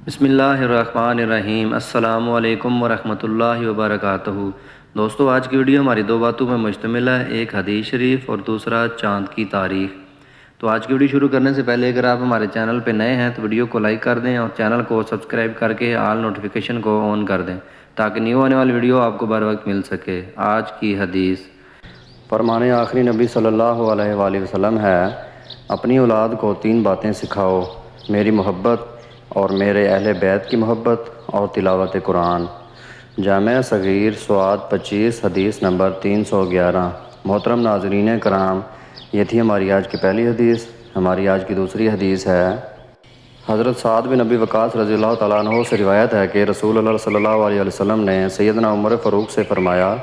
بسم اللہ الرحمن الرحیم۔ السلام علیکم ورحمۃ اللہ وبرکاتہ۔ دوستو، آج کی ویڈیو ہماری دو باتوں میں مشتمل ہے، ایک حدیث شریف اور دوسرا چاند کی تاریخ۔ تو آج کی ویڈیو شروع کرنے سے پہلے اگر آپ ہمارے چینل پہ نئے ہیں تو ویڈیو کو لائک کر دیں اور چینل کو سبسکرائب کر کے آل نوٹیفیکیشن کو آن کر دیں تاکہ نیو آنے والی ویڈیو آپ کو بر وقت مل سکے۔ آج کی حدیث فرمان آخری نبی صلی اللہ علیہ وآلہ وسلم ہے، اپنی اولاد کو تین باتیں سکھاؤ، میری محبت اور میرے اہل بیت کی محبت اور تلاوت قرآن۔ جامع صغیر سواد 25 حدیث نمبر 311۔ محترم ناظرین کرام، یہ تھی ہماری آج کی پہلی حدیث۔ ہماری آج کی دوسری حدیث ہے، حضرت سعد بن ابی وقاص رضی اللہ تعالیٰ عنہ سے روایت ہے کہ رسول اللہ صلی اللہ علیہ وسلم نے سیدنا عمر فاروق سے فرمایا،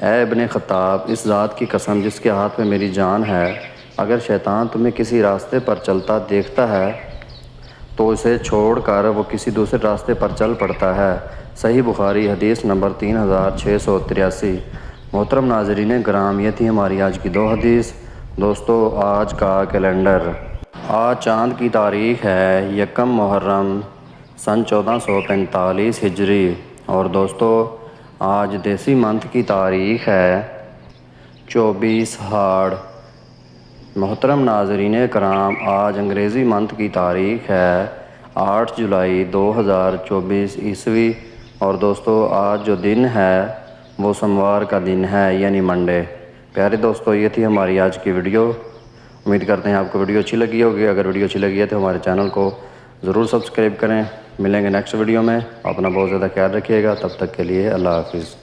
اے ابن خطاب، اس ذات کی قسم جس کے ہاتھ میں میری جان ہے، اگر شیطان تمہیں کسی راستے پر چلتا دیکھتا ہے تو اسے چھوڑ کر وہ کسی دوسرے راستے پر چل پڑتا ہے۔ صحیح بخاری حدیث نمبر 3683۔ محترم ناظرین کرام، یہ تھی ہماری آج کی دو حدیث۔ دوستو، آج کا کیلنڈر، آج چاند کی تاریخ ہے 1 محرم سن 1445 ہجری، اور دوستو آج دیسی منتھ کی تاریخ ہے 24 ہاڑ۔ محترم ناظرین کرام، آج انگریزی منتھ کی تاریخ ہے 8 جولائی 2024 عیسوی، اور دوستو آج جو دن ہے وہ سوموار کا دن ہے، یعنی منڈے۔ پیارے دوستو، یہ تھی ہماری آج کی ویڈیو۔ امید کرتے ہیں آپ کو ویڈیو اچھی لگی ہوگی۔ اگر ویڈیو اچھی لگی ہے تو ہمارے چینل کو ضرور سبسکرائب کریں۔ ملیں گے نیکسٹ ویڈیو میں۔ اپنا بہت زیادہ خیال رکھیے گا، تب تک کے لیے اللہ حافظ۔